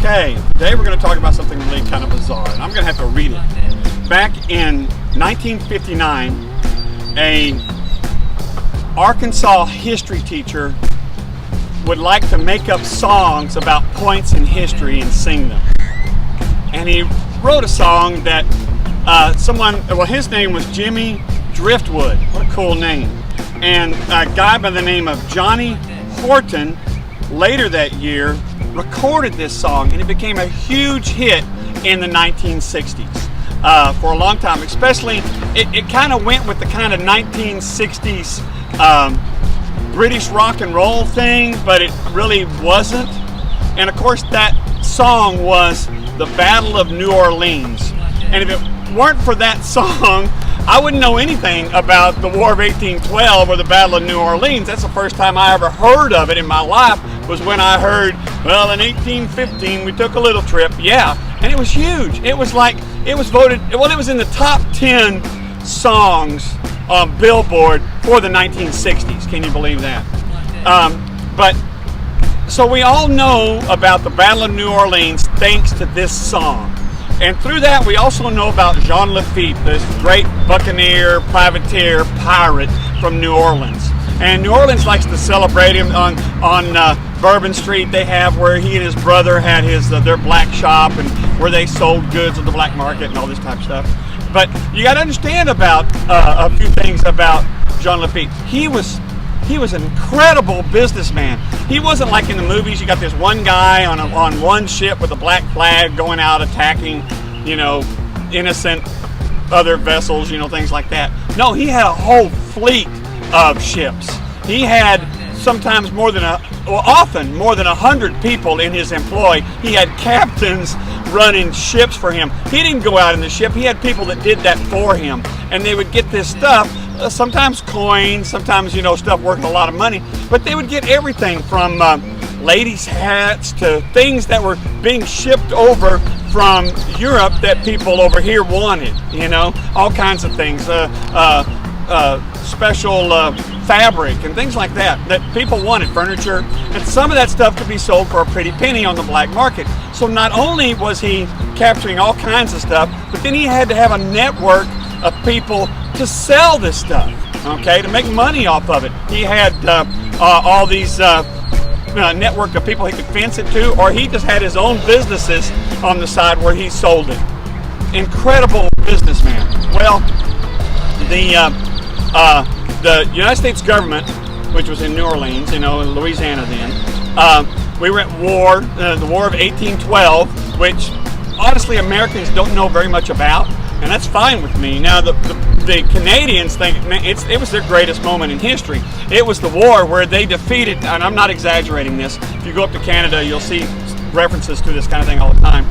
Okay, today we're going to talk about something really kind of bizarre, and I'm going to have to read it. Back in 1959, a Arkansas history teacher would like to make up songs about points in history and sing them. And he wrote a song that his name was Jimmy Driftwood. What a cool name. And a guy by the name of Johnny Horton later that year recorded this song, and it became a huge hit in the 1960s. For a long time, especially, it kind of went with the kind of 1960s British rock and roll thing, but it really wasn't. And of course, that song was the Battle of New Orleans. And if it weren't for that song, I wouldn't know anything about the War of 1812 or the Battle of New Orleans. That's the first time I ever heard of it in my life, was when I heard, well, in 1815 we took a little trip. Yeah, and it was huge. It was like, it was voted, well, it was in the top 10 songs on Billboard for the 1960s. Can you believe that? So we all know about the Battle of New Orleans thanks to this song. And through that, we also know about Jean Lafitte, this great buccaneer, privateer, pirate from New Orleans. And New Orleans likes to celebrate him on Bourbon Street. They have where he and his brother had their black shop, and where they sold goods on the black market and all this type of stuff. But you got to understand about a few things about Jean Lafitte. He was an incredible businessman. He wasn't like in the movies. You got this one guy on one ship with a black flag going out attacking, innocent other vessels, things like that. No, he had a whole fleet of ships. He had sometimes often more than 100 people in his employ. He had captains running ships for him. He didn't go out in the ship. He had people that did that for him, and they would get this stuff. Sometimes coins, sometimes stuff worth a lot of money, but they would get everything from ladies' hats to things that were being shipped over from Europe that people over here wanted. All kinds of things, special fabric and things like that people wanted, furniture, and some of that stuff could be sold for a pretty penny on the black market. So not only was he capturing all kinds of stuff, but then he had to have a network of people to sell this stuff, to make money off of it. He had all these network of people he could fence it to, or he just had his own businesses on the side where he sold it. Incredible businessman. Well, the United States government, which was in New Orleans, Louisiana then, we were at war, the War of 1812, which honestly Americans don't know very much about. And that's fine with me. Now, the Canadians think it was their greatest moment in history. It was the war where they defeated, and I'm not exaggerating this, if you go up to Canada, you'll see references to this kind of thing all the time,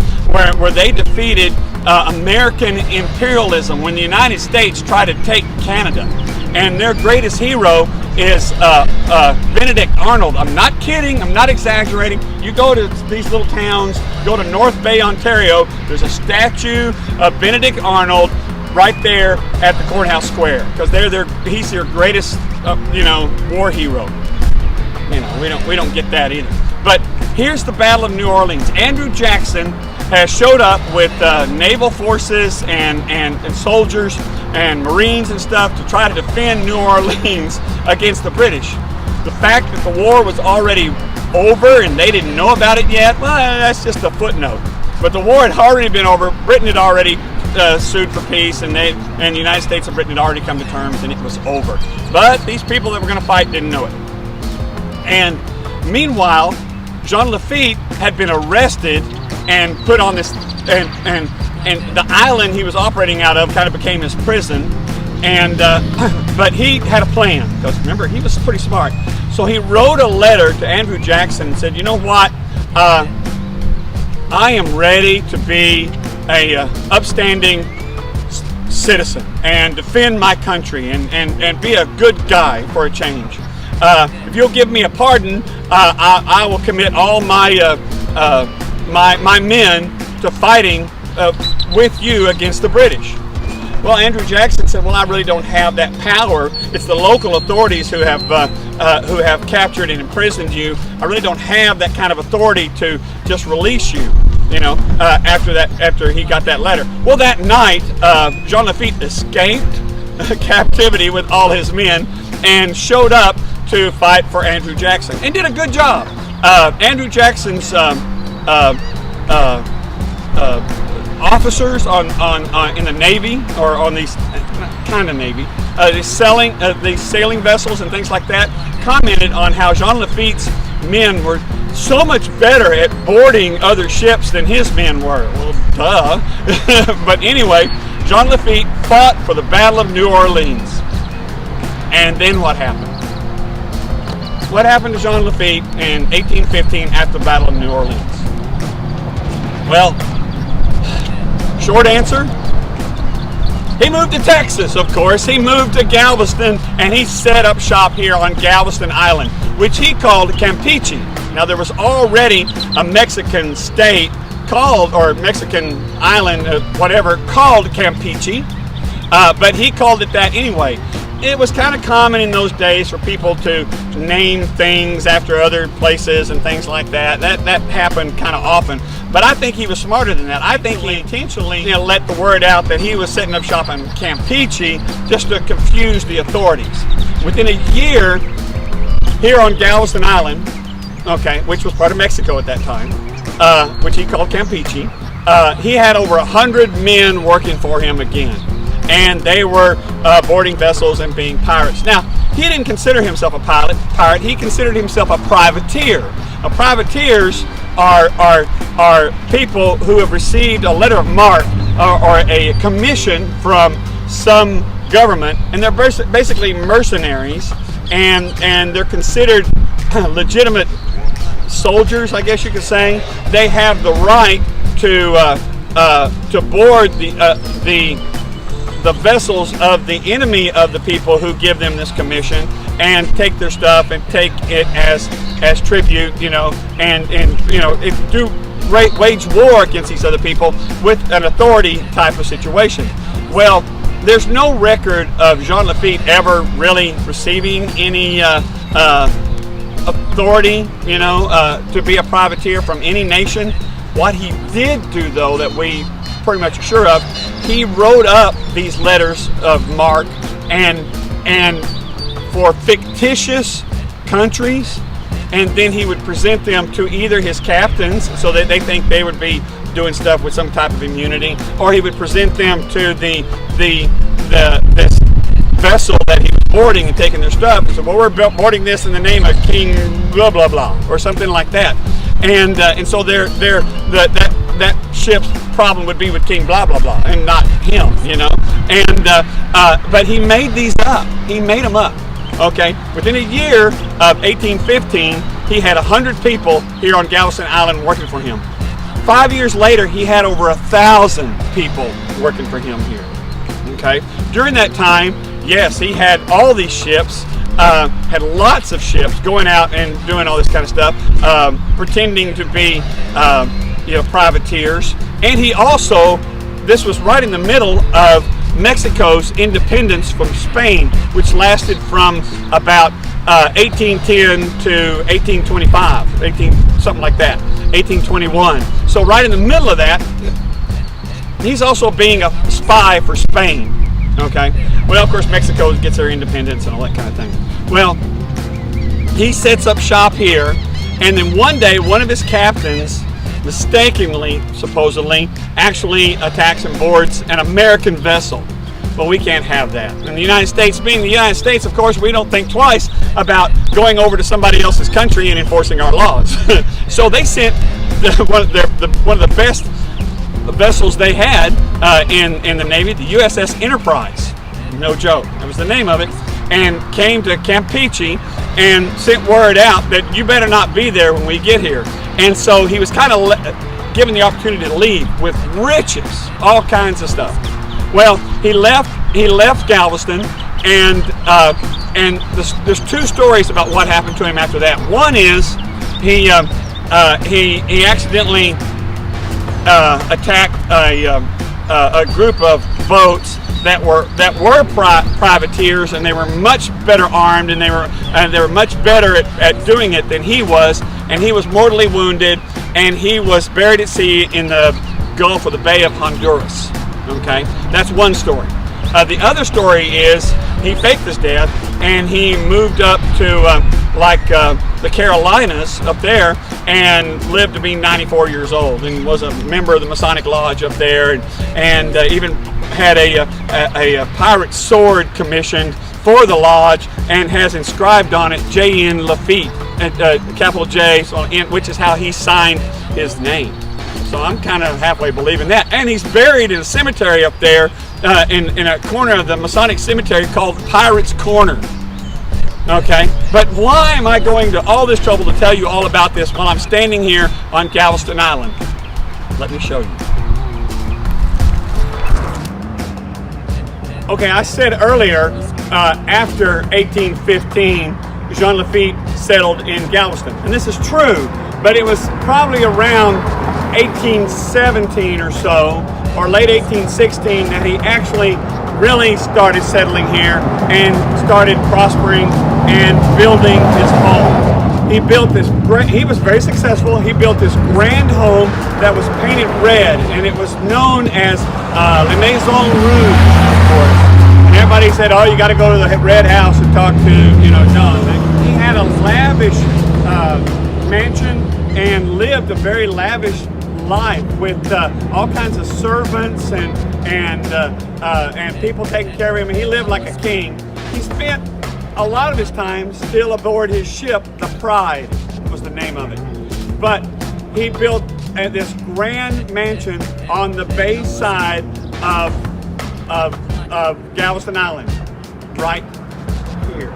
where they defeated American imperialism when the United States tried to take Canada. And their greatest hero is Benedict Arnold. I'm not kidding. I'm not exaggerating. You go to these little towns, go to North Bay, Ontario, there's a statue of Benedict Arnold right there at the courthouse square, because he's their greatest, war hero. We don't get that either. But here's the Battle of New Orleans. Andrew Jackson has showed up with naval forces and soldiers and Marines and stuff to try to defend New Orleans against the British. The fact that the war was already over and they didn't know about it yet, well, that's just a footnote. But the war had already been over. Britain had already sued for peace, and the United States and Britain had already come to terms, and it was over. But these people that were going to fight didn't know it. And meanwhile, Jean Lafitte had been arrested and put on this, and the island he was operating out of kind of became his prison. And but he had a plan, because remember, he was pretty smart. So he wrote a letter to Andrew Jackson and said, you know what, I am ready to be a upstanding citizen and defend my country and be a good guy for a change. If you'll give me a pardon, I will commit all my my men to fighting with you against the British. Well, Andrew Jackson said, well, I really don't have that power. It's the local authorities who have captured and imprisoned you. I really don't have that kind of authority to just release you, after he got that letter. Well, that night, Jean Lafitte escaped captivity with all his men and showed up to fight for Andrew Jackson and did a good job. Andrew Jackson's officers in the Navy, or on these kind of Navy, these sailing vessels and things like that, commented on how Jean Lafitte's men were so much better at boarding other ships than his men were. Well, duh. But anyway, Jean Lafitte fought for the Battle of New Orleans. And then what happened? What happened to Jean Lafitte in 1815 after the Battle of New Orleans? Well, short answer, he moved to Texas, of course. He moved to Galveston, and he set up shop here on Galveston Island, which he called Campeche. Now, there was already a Mexican state called, or Mexican island, whatever, called Campeche, but he called it that anyway. It was kind of common in those days for people to name things after other places and things like that. That happened kind of often. But I think he was smarter than that. I think he intentionally let the word out that he was setting up shop in Campeche just to confuse the authorities. Within a year, here on Galveston Island, which was part of Mexico at that time, which he called Campeche, he had over 100 men working for him again. And they were boarding vessels and being pirates. Now, he didn't consider himself a pirate. He considered himself a privateer. Privateers are people who have received a letter of marque or a commission from some government, and they're basically mercenaries, and they're considered legitimate soldiers, I guess you could say. They have the right to board the vessels of the enemy of the people who give them this commission and take their stuff and take it as tribute, and do wage war against these other people with an authority type of situation. Well, there's no record of Jean Lafitte ever really receiving any authority, to be a privateer from any nation. What he did do, though, that we pretty much are sure of, he wrote up these letters of marque and for fictitious countries, and then he would present them to either his captains so that they think they would be doing stuff with some type of immunity, or he would present them to this vessel that he was boarding and taking their stuff. So, well, we're boarding this in the name of King blah blah blah, or something like that, and so that ship's problem would be with King blah blah blah and not him, and but he made these up. He made them up. Within a year of 1815, he had 100 people here on Galveston Island working for him. 5 years later, he had over 1,000 people working for him here. During that time, yes, he had all these ships, had lots of ships going out and doing all this kind of stuff, pretending to be privateers. And he also, this was right in the middle of Mexico's independence from Spain, which lasted from about 1810 to 1825, something like that, 1821. So right in the middle of that, he's also being a spy for Spain. Well, of course, Mexico gets their independence and all that kind of thing. Well, he sets up shop here, and then one day, one of his captains mistakenly, supposedly, actually attacks and boards an American vessel. Well, we can't have that. In the United States, being the United States, of course, we don't think twice about going over to somebody else's country and enforcing our laws. So they sent one of the best vessels they had in the Navy, the USS Enterprise. No joke. That was the name of it. And came to Campeche and sent word out that you better not be there when we get here. And so he was kind of given the opportunity to leave with riches, all kinds of stuff. Well, he left Galveston, and there's two stories about what happened to him after that. One is he accidentally attacked a group of boats that were privateers, and they were much better armed, and they were much better at doing it than he was. And he was mortally wounded, and he was buried at sea in the Gulf of the Bay of Honduras. Okay, that's one story. The other story is he faked his death, and he moved up to the Carolinas up there, and lived to be 94 years old, and was a member of the Masonic Lodge up there, and even had a pirate sword commissioned for the lodge, and has inscribed on it Jean Lafitte, capital J, which is how he signed his name. So I'm kind of halfway believing that. And he's buried in a cemetery up there, in a corner of the Masonic cemetery called Pirate's Corner. Okay, but why am I going to all this trouble to tell you all about this while I'm standing here on Galveston Island? Let me show you. Okay, I said earlier, after 1815, Jean Lafitte settled in Galveston. And this is true, but it was probably around 1817 or so, or late 1816, that he actually really started settling here and started prospering and building his home. He built this he was very successful. He built this grand home that was painted red, and it was known as the Maison Rouge, of course. And everybody said, oh, you got to go to the red house and talk to, John. He had a lavish mansion and lived a very lavish life with all kinds of servants and people taking care of him. He lived like a king. He spent a lot of his time still aboard his ship, the Pride was the name of it. But he built this grand mansion on the bay side of Galveston Island, right here.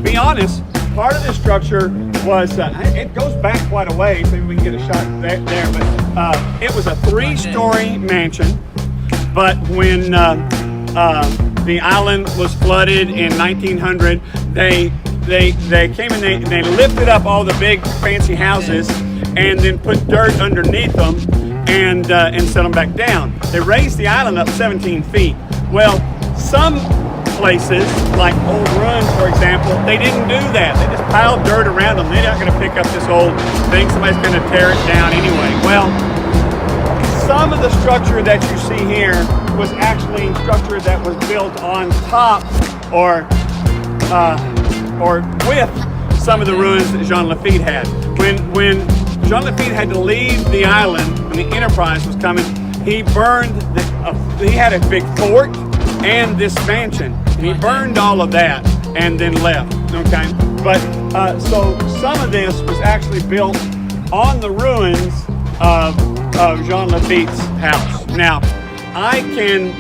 Be honest, part of this structure was, it goes back quite a way, maybe we can get a shot there, but it was a 3-story mansion, but when the island was flooded in 1900, they came and they lifted up all the big fancy houses and then put dirt underneath them and set them back down. They raised the island up 17 feet. Well, some places, like old ruins, for example, they didn't do that. They just piled dirt around them. They're not going to pick up this old thing. Somebody's going to tear it down anyway. Well, some of the structure that you see here was actually structure that was built on top or with some of the ruins that Jean Lafitte had. When Jean Lafitte had to leave the island, when the Enterprise was coming, he burned. He had a big fort and this mansion. And he burned all of that and then left, okay? But, so some of this was actually built on the ruins of Jean Lafitte's house. Now, I can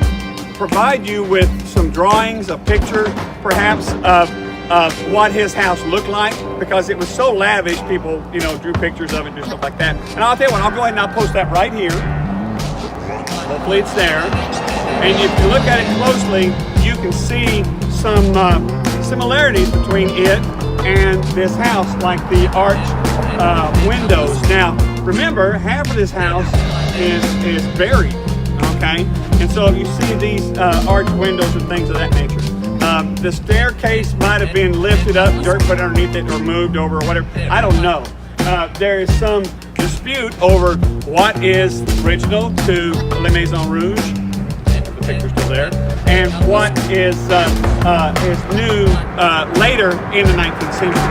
provide you with some drawings, a picture, perhaps, of what his house looked like, because it was so lavish, people, drew pictures of it and do stuff like that. And I'll tell you what, I'll go ahead and I'll post that right here. Hopefully it's there. And if you look at it closely, you can see some similarities between it and this house, like the arch windows. Now, remember, half of this house is buried, okay? And so you see these arch windows and things of that nature. The staircase might have been lifted up, dirt put underneath it, or moved over, or whatever. I don't know. There is some dispute over what is original to La Maison Rouge. The picture's still there. And what is new later in the 19th century.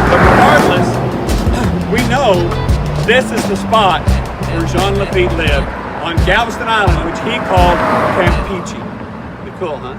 But regardless, we know this is the spot where Jean Lafitte lived on Galveston Island, which he called Campeche. Pretty cool, huh?